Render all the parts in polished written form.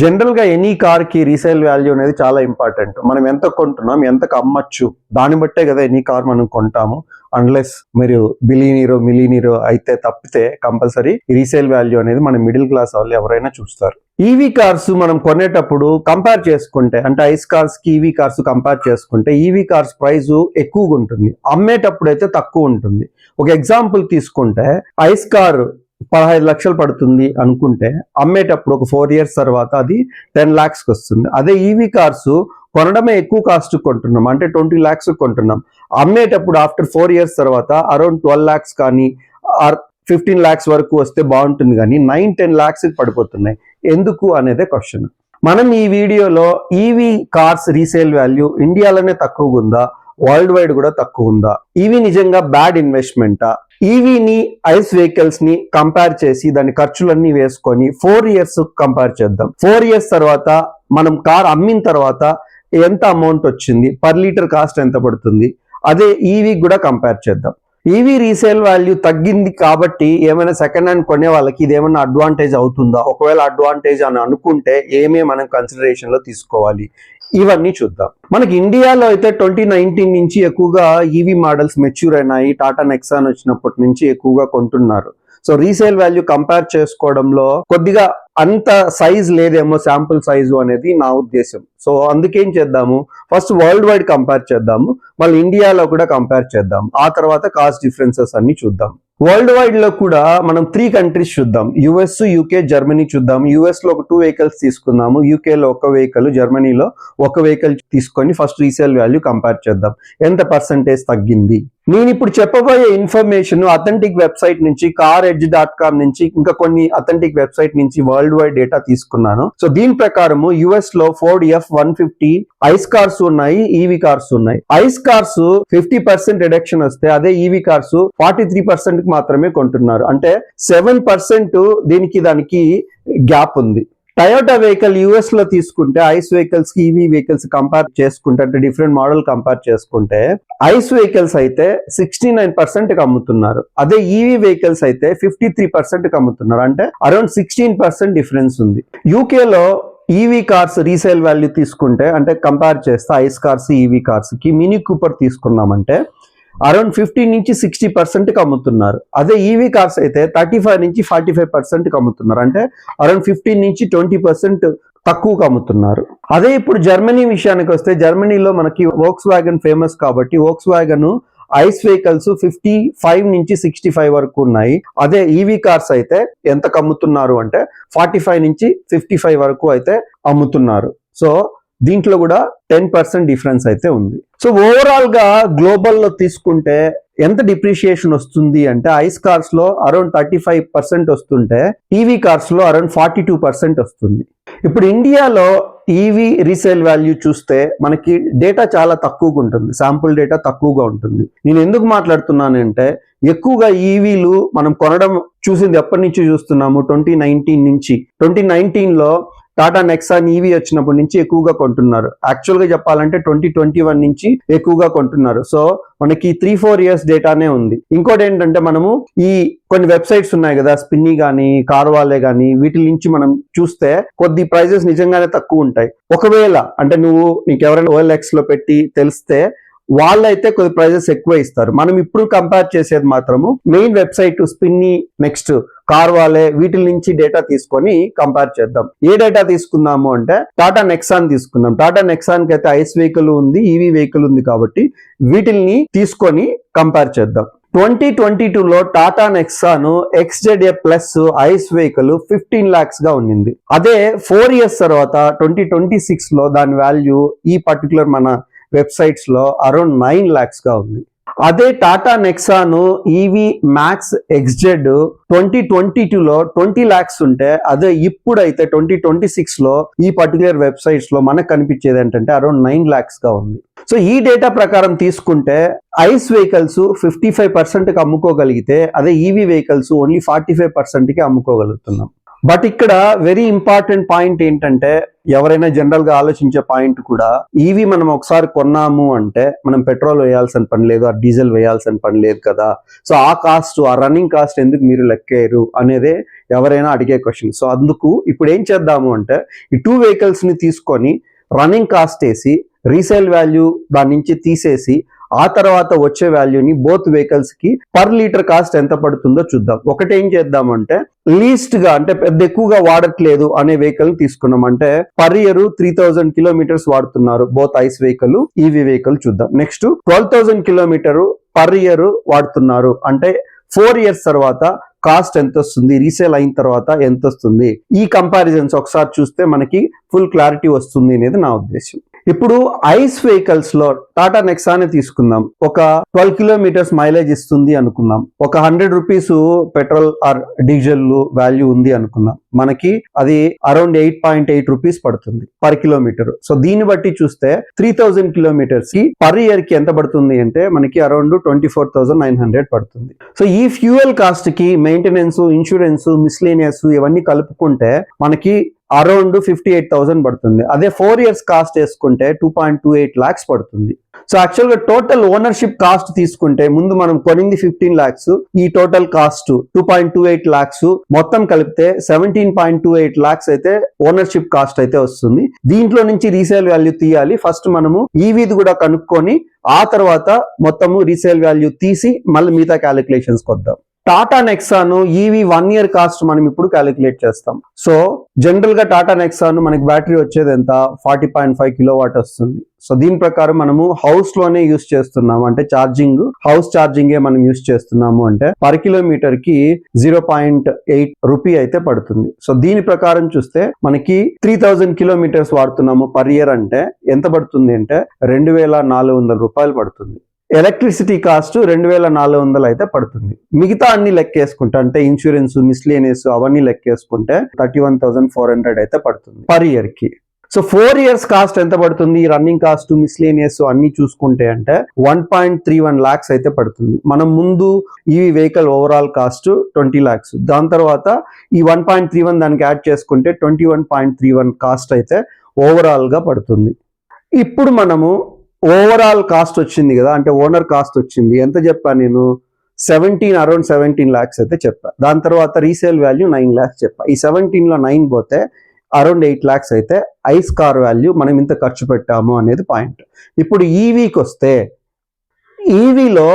General గా any car కి resale value అనేది చాలా ఇంపార్టెంట్. మనం ఎంత కొంటున్నాం, ఎంతకు అమ్మచ్చు, దాన్ని బట్టే కదా ఎనీ కార్ మనం కొంటాము. అన్లెస్ మీరు మిలీనీరో అయితే తప్పితే కంపల్సరీ రీసేల్ వాల్యూ అనేది మన మిడిల్ క్లాస్ వాళ్ళు ఎవరైనా చూస్తారు. ఈవీ కార్స్ మనం కొనేటప్పుడు కంపేర్ చేసుకుంటే, అంటే ఐస్ కార్స్ కి ఈవీ కార్స్ కంపేర్ చేసుకుంటే ఈవీ కార్స్ ప్రైస్ ఎక్కువగా ఉంటుంది, అమ్మేటప్పుడు అయితే తక్కువ ఉంటుంది. ఒక ఎగ్జాంపుల్ తీసుకుంటే ఐస్ కార్ 15 లక్షలు పడుతుంది అనుకుంటే అమ్మేటప్పుడు ఒక 4 years తర్వాత అది 10 lakhs వస్తుంది. అదే ఈవీ కార్స్ కొనడమే ఎక్కువ కాస్ట్ కొంటున్నాం, అంటే 20 lakhs కొంటున్నాం, అమ్మేటప్పుడు ఆఫ్టర్ 4 years తర్వాత అరౌండ్ 12 lakhs కానీ 15 lakhs వరకు వస్తే బాగుంటుంది, కానీ 9-10 lakhs పడిపోతున్నాయి. ఎందుకు అనేదే క్వశ్చన్. మనం ఈ వీడియోలో ఈవీ కార్స్ రీసేల్ వాల్యూ ఇండియాలోనే తక్కువగా ఉందా, వరల్డ్ వైడ్ కూడా తక్కువ ఉందా, ఈవీ నిజంగా బ్యాడ్ ఇన్వెస్ట్మెంటా, ఈవీని ఐస్ వెహికల్స్ ని కంపేర్ చేసి దాని ఖర్చులన్నీ వేసుకొని 4 years కంపేర్ చేద్దాం. 4 years తర్వాత మనం కార్ అమ్మిన తర్వాత ఎంత అమౌంట్ వచ్చింది, పర్ లీటర్ కాస్ట్ ఎంత పడుతుంది, అదే ఈవీ కూడా కంపేర్ చేద్దాం. ఈవీ రీసేల్ వాల్యూ తగ్గింది కాబట్టి ఏమైనా సెకండ్ హ్యాండ్ కొనే వాళ్ళకి ఇది ఏమైనా అడ్వాంటేజ్ అవుతుందా, ఒకవేళ అడ్వాంటేజ్ అని అనుకుంటే ఏమే మనం కన్సిడరేషన్ లో తీసుకోవాలి, ఇవన్నీ చూద్దాం. మనకి ఇండియాలో అయితే 2019 నుంచి ఎక్కువగా ఈవీ మోడల్స్ మెచ్యూర్ అయినాయి. టాటా నెక్సాన్ వచ్చినప్పటి నుంచి ఎక్కువగా కొంటున్నారు. సో రీసేల్ వాల్యూ కంపేర్ చేసుకోవడంలో కొద్దిగా అంత సైజ్ లేదేమో, శాంపుల్ సైజు అనేది నా ఉద్దేశం. సో అందుకేం చేద్దాము, ఫస్ట్ వరల్డ్ వైడ్ కంపేర్ చేద్దాము, మళ్ళీ ఇండియాలో కూడా కంపేర్ చేద్దాం, ఆ తర్వాత కాస్ట్ డిఫరెన్సెస్ అన్ని చూద్దాం. వరల్డ్ వైడ్ లో కూడా మనం 3 countries చూద్దాం. యుఎస్, యూకే, జర్మనీ చూద్దాం. యుఎస్ లో ఒక 2 vehicles తీసుకుందాము, యూకేలో 1 vehicle, జర్మనీలో 1 vehicle తీసుకొని ఫస్ట్ రీసేల్ వాల్యూ కంపేర్ చేద్దాం, ఎంత పర్సంటేజ్ తగ్గింది. నేను ఇప్పుడు చెప్పబోయే ఇన్ఫర్మేషన్ అథెంటిక్ వెబ్సైట్ నుంచి, caredge.com నుంచి, ఇంకా కొన్ని అథెంటిక్ వెబ్సైట్ నుంచి వరల్డ్ వైడ్ డేటా తీసుకున్నాను. సో దీని ప్రకారము యుఎస్ లో ఫోర్డ్ F-150 ఐస్ కార్స్ ఉన్నాయి, ఈవీ కార్స్ ఉన్నాయి. ఐస్ కార్స్ 50% రిడక్షన్ వస్తే అదే ఈవీ కార్స్ 43% మాత్రమే కొంటున్నారు, అంటే 7% దానికి గ్యాప్ ఉంది. టయోటా వెహికల్ యుఎస్ లో తీసుకుంటే ఐస్ వెహికల్స్ కి ఈవీ వెహికల్స్ కంపేర్ చేసుకుంటే, అంటే డిఫరెంట్ మోడల్ కంపేర్ చేసుకుంటే ఐస్ వెహికల్స్ అయితే 69% కి అమ్ముతున్నారు, అదే ఈవీ వెహికల్స్ అయితే 53% కి అమ్ముతున్నారు, అంటే అరౌండ్ 16% డిఫరెన్స్ ఉంది. యూకేలో ఈవీ కార్స్ రీసేల్ వాల్యూ తీసుకుంటే, అంటే కంపేర్ చేస్తే ఐస్ కార్స్ ఈవీ కార్స్ కి మినీ కూపర్ తీసుకున్నామంటే అరౌండ్ 15 నుంచి 60% కి అమ్ముతున్నారు, అదే ఈవీ కార్స్ అయితే 35 నుంచి 45% కి అమ్ముతున్నారు, అంటే అరౌండ్ 15 నుంచి 20% తక్కువగా అమ్ముతున్నారు. అదే ఇప్పుడు జర్మనీ విషయానికి వస్తే, జర్మనీలో మనకి వోక్స్ వ్యాగన్ ఫేమస్ కాబట్టి వోక్స్ వ్యాగన్ ఐస్ వెహికల్స్ 55 నుంచి 65 వరకు ఉన్నాయి, అదే ఈవీ కార్స్ అయితే ఎంత అమ్ముతున్నారు అంటే 45 నుంచి 55 వరకు అయితే అమ్ముతున్నారు. సో దీంట్లో కూడా 10% డిఫరెన్స్ అయితే ఉంది. సో ఓవరాల్ గా గ్లోబల్ లో తీసుకుంటే ఎంత డిప్రిషియేషన్ వస్తుంది అంటే ఐస్ కార్స్ లో అరౌండ్ 35% వస్తుంటే ఈవీ కార్స్ లో అరౌండ్ 42% వస్తుంది. ఇప్పుడు ఇండియాలో ఈవీ రీసేల్ వాల్యూ చూస్తే మనకి డేటా చాలా తక్కువగా ఉంటుంది, శాంపుల్ డేటా తక్కువగా ఉంటుంది. నేను ఎందుకు మాట్లాడుతున్నానంటే ఎక్కువగా ఈవీలు మనం కొనడం చూసింది ఎప్పటి నుంచి చూస్తున్నాము, 2019 నుంచి. 2019 లో టాటా నెక్సాన్ ఈవీ వచ్చినప్పటి నుంచి ఎక్కువగా కొంటున్నారు. యాక్చువల్ గా చెప్పాలంటే 2021 నుంచి ఎక్కువగా కొంటున్నారు. సో మనకి 3-4 years డేటానే ఉంది. ఇంకోటి ఏంటంటే మనము ఈ కొన్ని వెబ్సైట్స్ ఉన్నాయి కదా, స్పిన్నీ కానీ కార్వాలే కానీ, వీటి నుంచి మనం చూస్తే కొద్ది ప్రైజెస్ నిజంగానే తక్కువ ఉంటాయి. ఒకవేళ అంటే నీకు ఎవరైనా OLX లో పెట్టి తెలిస్తే వాళ్ళైతే కొద్ది ప్రైజెస్ ఎక్కువ ఇస్తారు. మనం ఇప్పుడు కంపేర్ చేసేది మాత్రము మెయిన్ వెబ్సైట్ స్పిన్నీ, నెక్స్ట్ కార్వాలే, వీటి నుంచి డేటా తీసుకొని కంపేర్ చేద్దాం. ఏ డేటా తీసుకుందాము అంటే టాటా నెక్సాన్ తీసుకుందాం. టాటా నెక్సాన్ కి అయితే ఐస్ వెహికల్ ఉంది, ఈవీ వెహికల్ ఉంది, కాబట్టి వీటిని తీసుకొని కంపేర్ చేద్దాం. 2022లో Tata Nexon XZA plus ICE vehicle 15 lakhs గా ఉండింది. అదే 4 years తర్వాత 2026 లో దాని వాల్యూ ఈ పర్టికులర్ మన వెబ్సైట్స్ లో అరౌండ్ 9 lakhs గా ఉంది. అదే Tata Nexon EV max XZ 2022లో 20 lakhs ఉంటే, అదే ఇప్పుడైతే 2026 లో ఈ పర్టికులర్ వెబ్సైట్స్ లో మనకు కనిపించేది ఏంటంటే అరౌండ్ 9 lakhs గా ఉంది. సో ఈ డేటా ప్రకారం తీసుకుంటే ఐస్ వెహికల్స్ 55% కి అమ్ముకోగలిగితే, అదే ఈవీ వెహికల్స్ ఓన్లీ 45% కి అమ్ముకోగలుగుతున్నాం. బట్ ఇక్కడ వెరీ ఇంపార్టెంట్ పాయింట్ ఏంటంటే, ఎవరైనా జనరల్ గా ఆలోచించే పాయింట్ కూడా, ఈవీ మనం ఒకసారి కొన్నాము అంటే మనం పెట్రోల్ వేయాల్సిన పని లేదు, ఆ డీజిల్ వేయాల్సిన పని లేదు కదా, సో ఆ కాస్ట్, ఆ రన్నింగ్ కాస్ట్ ఎందుకు మీరు లెక్కేయరు అనేదే ఎవరైనా అడిగే క్వశ్చన్. సో అందుకు ఇప్పుడు ఏం చేద్దాము అంటే, ఈ 2 వెహికల్స్ ని తీసుకొని రన్నింగ్ కాస్ట్ వేసి రీసేల్ వాల్యూ దాని నుంచి తీసేసి ఆ తర్వాత వచ్చే వాల్యూని బోత్ వెహికల్స్ కి పర్ లీటర్ కాస్ట్ ఎంత పడుతుందో చూద్దాం. ఒకటి ఏం చేద్దామంటే, లీస్ట్ గా అంటే పెద్ద ఎక్కువగా వాడట్లేదు అనే వెహికల్ తీసుకున్నాం అంటే పర్ ఇయర్ 3000 కిలోమీటర్స్ వాడుతున్నారు both eyes vehicle EV vehicle చూద్దాం. నెక్స్ట్ 12,000 కిలోమీటర్ పర్ ఇయర్ వాడుతున్నారు అంటే 4 years తర్వాత కాస్ట్ ఎంత వస్తుంది, రీసేల్ అయిన తర్వాత ఎంత వస్తుంది, ఈ కంపారిజన్స్ ఒకసారి చూస్తే మనకి ఫుల్ క్లారిటీ వస్తుంది అనేది నా ఉద్దేశం. ఇప్పుడు ఐస్ వెహికల్స్ లో టాటా నెక్సానే తీసుకుందాం. ఒక 12 కిలోమీటర్స్ మైలేజ్ ఇస్తుంది అనుకుందాం, ఒక 100 rupees petrol are diesel value ఉంది అనుకుందాం, మనకి అది అరౌండ్ 8.8 రూపీస్ పడుతుంది పర్ కిలోమీటర్. సో దీన్ని బట్టి చూస్తే 3000 కిలోమీటర్స్ కి పర్ ఇయర్ కి ఎంత పడుతుంది అంటే మనకి అరౌండ్ 24,900 పడుతుంది. సో ఈ ఫ్యూయల్ కాస్ట్ కి మెయింటెనెన్స్, ఇన్సూరెన్స్, మిస్లేనియస్ ఇవన్నీ కలుపుకుంటే మనకి అరౌండ్ 58,000 పడుతుంది. అదే 4 years కాస్ట్ వేసుకుంటే 2.28 lakhs పడుతుంది. సో యాక్చువల్ గా టోటల్ ఓనర్షిప్ కాస్ట్ తీసుకుంటే ముందు మనం కొనింది 15 lakhs, ఈ టోటల్ కాస్ట్ 2.28 lakhs, మొత్తం కలిపితే 17.28 lakhs అయితే ఓనర్షిప్ కాస్ట్ అయితే వస్తుంది. దీంట్లో నుంచి రీసేల్ వాల్యూ తీయాలి. ఫస్ట్ మనము ఈవీది కూడా కనుక్కొని ఆ తర్వాత మొత్తము రీసేల్ వాల్యూ తీసి మళ్ళీ మిగతా క్యాలిక్యులేషన్స్ కొద్దాం. Tata Nexon EV 1 year cost మనం ఇప్పుడు క్యాలిక్యులేట్ చేస్తాం. సో జనరల్ గా టాటా నెక్సాను మనకి బ్యాటరీ వచ్చేది ఎంత, 40.5 కిలోవాట్ వస్తుంది. సో దీని ప్రకారం మనము హౌస్ లోనే యూస్ చేస్తున్నాము అంటే ఛార్జింగ్, హౌస్ ఛార్జింగ్ మనం యూస్ చేస్తున్నాము అంటే పర్ కిలోమీటర్ కి 0.8 రూపీ అయితే పడుతుంది. సో దీని ప్రకారం చూస్తే మనకి 3000 కిలోమీటర్స్ వాడుతున్నాము పర్ ఇయర్ అంటే ఎంత పడుతుంది అంటే 2,400 రూపాయలు పడుతుంది. ఎలక్ట్రిసిటీ కాస్ట్ 2,400 అయితే పడుతుంది. మిగతా అన్ని లెక్కేసుకుంటే అంటే ఇన్సూరెన్స్, మిస్లేనియస్ అవన్నీ లెక్కేసుకుంటే 31,400 అయితే పడుతుంది పర్ ఇయర్ కి. సో 4 years కాస్ట్ ఎంత పడుతుంది, రన్నింగ్ కాస్ట్, మిస్లేనియస్ అన్ని చూసుకుంటే అంటే 1.31 lakhs అయితే పడుతుంది. మనం ముందు ఈ వెహికల్ ఓవరాల్ కాస్ట్ 20 lakhs, దాని తర్వాత ఈ 1.31 దానికి యాడ్ చేసుకుంటే 21.31 కాస్ట్ అయితే ఓవరాల్ గా పడుతుంది. ఇప్పుడు మనము ఓవరాల్ కాస్ట్ వచ్చింది కదా, అంటే ఓనర్ కాస్ట్ వచ్చింది ఎంత చెప్పా నేను, అరౌండ్ 17 lakhs అయితే చెప్పా. దాని తర్వాత రీసేల్ వాల్యూ 9 lakhs చెప్పా. ఈ 17 లో 9 పోతే అరౌండ్ 8 lakhs అయితే ఐస్ కార్ వాల్యూ మనం ఇంత ఖర్చు పెట్టాము అనేది పాయింట్. ఇప్పుడు ఈవీకి వస్తే ఈవీలో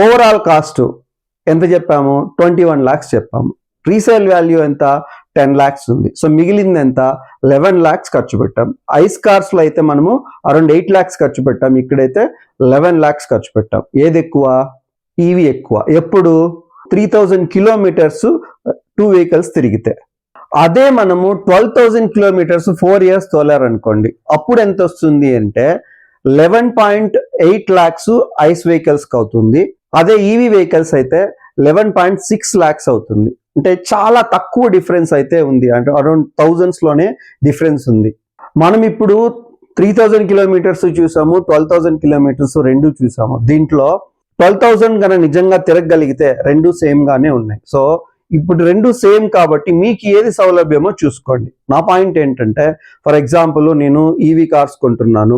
ఓవరాల్ కాస్ట్ ఎంత చెప్పాము, 21 lakhs చెప్పాము. రీసేల్ వాల్యూ ఎంత, 10 lakhs ఉంది. సో మిగిలింది ఎంత, 11 lakhs ఖర్చు పెట్టాం. ఐస్ కార్స్ లో అయితే మనము అరౌండ్ 8 lakhs ఖర్చు పెట్టాం, ఇక్కడైతే 11 lakhs ఖర్చు పెట్టాం. ఏది ఎక్కువ, ఈవీ ఎక్కువ. ఎప్పుడు 3000 కిలోమీటర్స్ 2 vehicles తిరిగితే. అదే మనము 12,000 కిలోమీటర్స్ 4 years తోలారనుకోండి, అప్పుడు ఎంత వస్తుంది అంటే 11.8 lakhs ఐస్ వెహికల్స్ కి అవుతుంది. అదే ఈవీ వెహికల్స్ అయితే 11.6 lakhs అవుతుంది. అంటే చాలా తక్కువ డిఫరెన్స్ అయితే ఉంది, అంటే అరౌండ్ thousands లోనే డిఫరెన్స్ ఉంది. మనం ఇప్పుడు 3000 కిలోమీటర్స్ చూసాము, 12,000 కిలోమీటర్స్ రెండు చూసాము. దీంట్లో 12,000 కన్నా నిజంగా తిరగగలిగితే రెండు సేమ్ గానే ఉన్నాయి. సో ఇప్పుడు రెండు సేమ్ కాబట్టి మీకు ఏది సౌలభ్యమో చూసుకోండి. నా పాయింట్ ఏంటంటే, ఫర్ ఎగ్జాంపుల్ నేను ఈవీ కార్స్ కొంటున్నాను,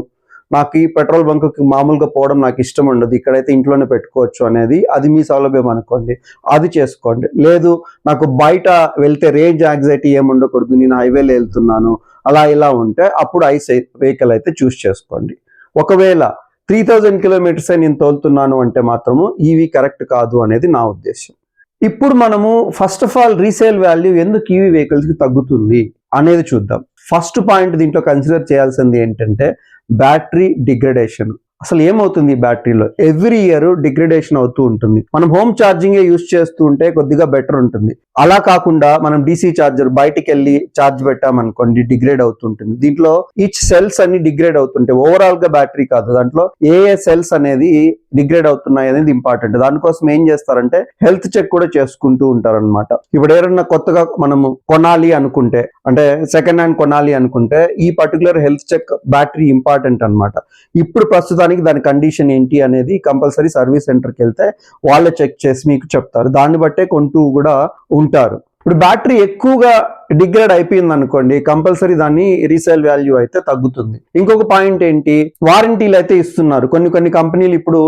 నాకు ఈ పెట్రోల్ బంక్కి మామూలుగా పోవడం నాకు ఇష్టం ఉండదు, ఇక్కడైతే ఇంట్లోనే పెట్టుకోవచ్చు అనేది అది మీ సౌలభ్యం అనుకోండి, అది చేసుకోండి. లేదు నాకు బయట వెళ్తే రేంజ్ యాంగ్జైటీ ఏమి ఉండకూడదు, నేను హైవేలో వెళ్తున్నాను అలా ఇలా ఉంటే అప్పుడు ఐస్ వెహికల్ అయితే చూస్ చేసుకోండి. ఒకవేళ 3000 కిలోమీటర్స్ నేను తోలుతున్నాను అంటే మాత్రము ఈవీ కరెక్ట్ కాదు అనేది నా ఉద్దేశం. ఇప్పుడు మనము first of all resale value ఎందుకు ఈవీ వెహికల్స్ కి తగ్గుతుంది అనేది చూద్దాం. ఫస్ట్ పాయింట్ దీంట్లో కన్సిడర్ చేయాల్సింది ఏంటంటే బ్యాటరీ డిగ్రేడేషన్. అసలు ఏమవుతుంది బ్యాటరీలో, ఎవ్రీ ఇయర్ డిగ్రేడేషన్ అవుతూ ఉంటుంది. మనం హోమ్ ఛార్జింగ్ యూస్ చేస్తూ ఉంటే కొద్దిగా బెటర్ ఉంటుంది. అలా కాకుండా మనం డీసీ ఛార్జర్ బయటికి వెళ్ళి ఛార్జ్ పెట్టామనుకోండి డిగ్రేడ్ అవుతుంటుంది. దీంట్లో ఈచ్ సెల్స్ అన్ని డిగ్రేడ్ అవుతుంటాయి, ఓవరాల్ గా బ్యాటరీ కాదు, దాంట్లో ఏ సెల్స్ అనేది డిగ్రేడ్ అవుతున్నాయి అనేది ఇంపార్టెంట్. దానికోసం ఏం చేస్తారంటే హెల్త్ చెక్ కూడా చేసుకుంటూ ఉంటారనమాట. ఇప్పుడు ఎవరైనా కొత్తగా మనము కొనాలి అనుకుంటే, అంటే సెకండ్ హ్యాండ్ కొనాలి అనుకుంటే ఈ particular health check battery important అనమాట. ఇప్పుడు ప్రస్తుతానికి దాని కండిషన్ ఏంటి అనేది కంపల్సరీ సర్వీస్ సెంటర్కి వెళ్తే వాళ్ళే చెక్ చేసి మీకు చెప్తారు, దాన్ని బట్టే కొంటూ కూడా ఉంటారు. ఇప్పుడు బ్యాటరీ ఎక్కువగా డిగ్రేడ్ అయిపోయింది అనుకోండి, కంపల్సరీ దాన్ని రీసేల్ వాల్యూ అయితే తగ్గుతుంది. ఇంకొక పాయింట్ ఏంటి, వారంటీలు అయితే ఇస్తున్నారు. కొన్ని కంపెనీలు ఇప్పుడు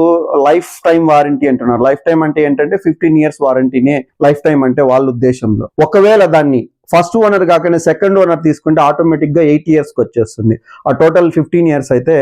లైఫ్ టైం వారంటీ అంటున్నారు. లైఫ్ టైం అంటే ఏంటంటే 15 years వారంటీనే లైఫ్ టైం అంటే వాళ్ళ ఉద్దేశంలో. ఒకవేళ దాన్ని ఫస్ట్ ఓనర్ కాకుండా సెకండ్ ఓనర్ తీసుకుంటే ఆటోమేటిక్ గా 8 years వచ్చేస్తుంది. ఆ టోటల్ 15 years అయితే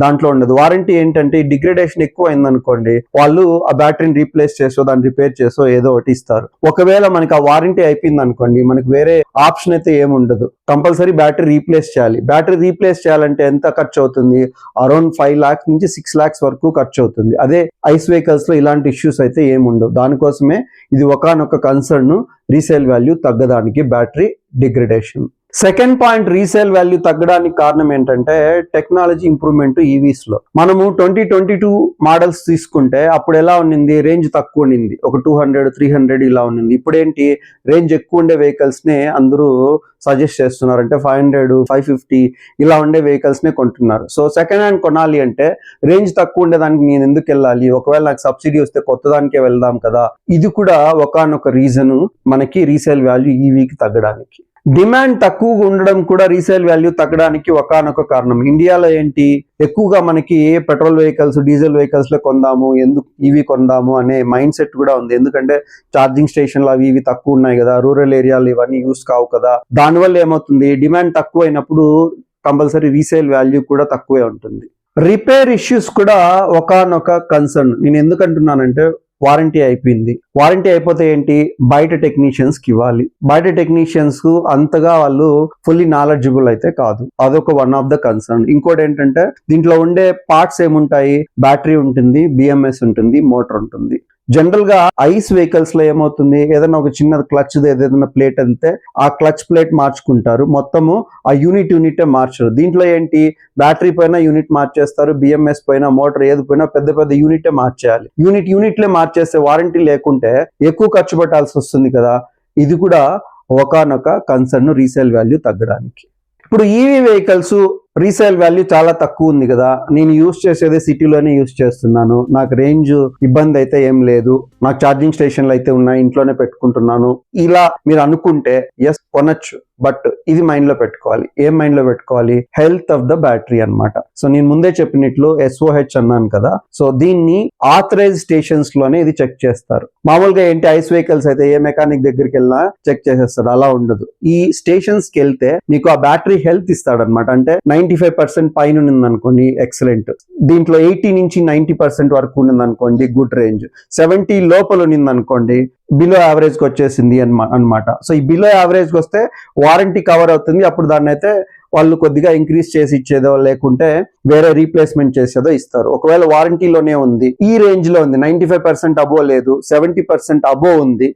దాంట్లో ఉండదు. వారంటీ ఏంటంటే డిగ్రేడేషన్ ఎక్కువ అయిందనుకోండి, వాళ్ళు ఆ బ్యాటరీని రీప్లేస్ చేసో దాన్ని రిపేర్ చేసో ఏదో ఒకటి ఇస్తారు. ఒకవేళ మనకి ఆ వారంటీ అయిపోయింది అనుకోండి, మనకి వేరే ఆప్షన్ అయితే ఏముండదు, కంపల్సరీ బ్యాటరీ రీప్లేస్ చేయాలి. బ్యాటరీ రీప్లేస్ చేయాలంటే ఎంత ఖర్చు అవుతుంది, అరౌండ్ 5 lakhs నుంచి 6 lakhs వరకు ఖర్చు అవుతుంది. అదే ఐస్ వెహికల్స్ లో ఇలాంటి ఇష్యూస్ అయితే ఏముండవు. దానికోసమే ఇది ఒకానొక కన్సర్న్ రీసేల్ వాల్యూ తగ్గడానికి, battery degradation. Second point, resale value తగ్గడానికి కారణం ఏంటంటే టెక్నాలజీ ఇంప్రూవ్మెంట్ ఈవీస్ లో. మనము 2022 మోడల్స్ తీసుకుంటే అప్పుడు ఎలా ఉండింది, రేంజ్ తక్కువ ఉండింది, ఒక 200, 300 ఇలా ఉండింది. ఇప్పుడు ఏంటి, రేంజ్ ఎక్కువ ఉండే వెహికల్స్ నే అందరూ సజెస్ట్ చేస్తున్నారు. అంటే 500, 550 ఇలా ఉండే వెహికల్స్ నే కొంటున్నారు. సో సెకండ్ హ్యాండ్ కొనాలి అంటే రేంజ్ తక్కువ ఉండేదానికి నేను ఎందుకు వెళ్ళాలి, ఒకవేళ నాకు సబ్సిడీ వస్తే కొత్త దానికే వెళ్దాం కదా. ఇది కూడా ఒకానొక రీజన్ మనకి రీసేల్ వాల్యూ ఈవీకి తగ్గడానికి. డిమాండ్ తక్కువగా ఉండడం కూడా రీసేల్ వాల్యూ తగ్గడానికి ఒకానొక కారణం. ఇండియాలో ఏంటి, ఎక్కువగా మనకి పెట్రోల్ వెహికల్స్, డీజిల్ వెహికల్స్ లో కొందాము, ఎందుకు ఈవీ కొందాము అనే మైండ్ సెట్ కూడా ఉంది. ఎందుకంటే ఛార్జింగ్ స్టేషన్లు అవి ఇవి తక్కువ ఉన్నాయి కదా, రూరల్ ఏరియాలు ఇవన్నీ యూస్ కావు కదా. దానివల్ల ఏమవుతుంది, డిమాండ్ తక్కువ అయినప్పుడు కంపల్సరీ రీసేల్ వాల్యూ కూడా తక్కువే ఉంటుంది. రిపేర్ ఇష్యూస్ కూడా ఒకానొక కన్సర్న్. నేను ఎందుకంటున్నానంటే వారంటీ అయిపోయింది, వారంటీ అయిపోతే ఏంటి, బయట టెక్నీషియన్స్ కి ఇవ్వాలి. బయట టెక్నీషియన్స్ కు అంతగా వాళ్ళు ఫుల్లీ నాలెడ్జబుల్ అయితే కాదు, అదొక వన్ ఆఫ్ ద కన్సర్న్. ఇంకోటి ఏంటంటే దీంట్లో ఉండే పార్ట్స్ ఏముంటాయి, బ్యాటరీ ఉంటుంది, బిఎంఎస్ ఉంటుంది, మోటార్ ఉంటుంది. జనరల్ గా ఐస్ వెహికల్స్ లో ఏమవుతుంది, ఏదైనా ఒక చిన్న క్లచ్ ఏదైనా ప్లేట్ వెళ్తే ఆ క్లచ్ ప్లేట్ మార్చుకుంటారు, మొత్తము ఆ యూనిటే మార్చరు. దీంట్లో ఏంటి, బ్యాటరీ పైన యూనిట్ మార్చేస్తారు, బిఎంఎస్ పైన, మోటార్ ఏది పైన పెద్ద యూనిటే మార్చేయాలి. యూనిట్లే మార్చేస్తే వారంటీ లేకుంటే ఎక్కువ ఖర్చు పెట్టాల్సి వస్తుంది కదా. ఇది కూడా ఒకానొక కన్సర్న్ రీసేల్ వాల్యూ తగ్గడానికి. ఇప్పుడు ఈవీ వెహికల్స్ రీసేల్ వాల్యూ చాలా తక్కువ ఉంది కదా, నేను యూస్ చేసేది సిటీలోనే యూస్ చేస్తున్నాను, నాకు రేంజ్ ఇబ్బంది అయితే ఏం లేదు, నాకు ఛార్జింగ్ స్టేషన్లు అయితే ఉన్నాయి, ఇంట్లోనే పెట్టుకుంటున్నాను, ఇలా మీరు అనుకుంటే ఎస్ కొనొచ్చు. బట్ ఇది మైండ్ లో పెట్టుకోవాలి. ఏం మైండ్ లో పెట్టుకోవాలి, హెల్త్ ఆఫ్ ద బ్యాటరీ అన్నమాట. సో నేను ముందే చెప్పినట్లు SOH అన్నాను కదా, సో దీన్ని ఆథరైజ్ స్టేషన్స్ లోనే ఇది చెక్ చేస్తారు. మామూలుగా ఏంటి, ఐస్ వెహికల్స్ అయితే ఏ మెకానిక్ దగ్గరికి వెళ్ళినా చెక్ చేసేస్తారు, అలా ఉండదు. ఈ స్టేషన్స్ కి వెళ్తే మీకు ఆ బ్యాటరీ హెల్త్ ఇస్తాడనమాట. అంటే 95% పైన ఉన్నది అనుకోండి, ఎక్సలెంట్. దీంట్లో 80 నుంచి 90% వరకు ఉన్నది అనుకోండి, గుడ్ రేంజ్. 70 లోపల ఉన్నది అనుకోండి, బిలో యావరేజ్ కి వచ్చేసింది అన్నమాట. సో ఈ బిలో యావరేజ్ కి వస్తే వారంటీ కవర్ అవుతుంది. అప్పుడు దాన్ని అయితే వాళ్ళు కొద్దిగా ఇంక్రీజ్ చేసి ఇచ్చేదో లేకుంటే వేరే రీప్లేస్మెంట్ చేసేదో ఇస్తారు. ఒకవేళ వారంటీలోనే ఉంది, ఈ రేంజ్ లో ఉంది, 95% అబో లేదు, 70% అబో ఉంది,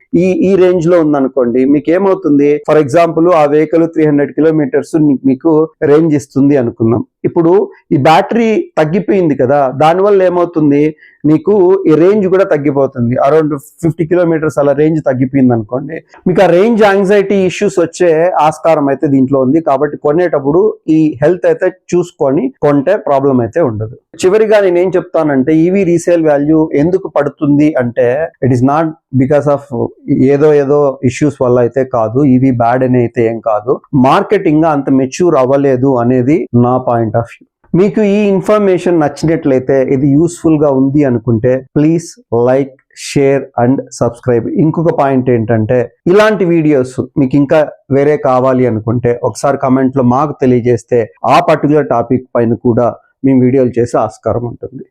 ఈ రేంజ్ లో ఉంది అనుకోండి, మీకు ఏమవుతుంది, ఫర్ ఎగ్జాంపుల్ ఆ వెహికల్ 300 kilometers మీకు రేంజ్ ఇస్తుంది అనుకుందాం. ఇప్పుడు ఈ బ్యాటరీ తగ్గిపోయింది కదా, దానివల్ల ఏమవుతుంది, మీకు ఈ రేంజ్ కూడా తగ్గిపోతుంది. అరౌండ్ 50 kilometers అలా రేంజ్ తగ్గిపోయింది అనుకోండి, మీకు ఆ రేంజ్ యాంగ్జైటీ ఇష్యూస్ వచ్చే ఆస్కారం అయితే దీంట్లో ఉంది. కాబట్టి కొనేటప్పుడు ఈ హెల్త్ అయితే చూసుకొని కొంటే ప్రాబ్లం అయితే ఉండదు. చివరిగా నేను ఏం చెప్తానంటే, ఈవీ రీసేల్ వాల్యూ ఎందుకు పడుతుంది అంటే, it is not because of ఏదో ఇష్యూస్ వల్ల అయితే కాదు, ఈవీ బ్యాడ్ అని అయితే ఏం కాదు, మార్కెటింగ్ అంత మెచ్యూర్ అవ్వలేదు అనేది నా పాయింట్ ఆఫ్ వ్యూ. మీకు ఈ ఇన్ఫర్మేషన్ నచ్చినట్లయితే, ఇది యూస్ఫుల్ గా ఉంది అనుకుంటే please like, share and subscribe. ఇంకొక పాయింట్ ఏంటంటే, ఇలాంటి వీడియోస్ మీకు ఇంకా వేరే కావాలి అనుకుంటే ఒకసారి కమెంట్ లో మాకు తెలియజేస్తే ఆ పర్టికులర్ టాపిక్ పైన కూడా మేము వీడియోలు చేసే ఆస్కారం ఉంటుంది.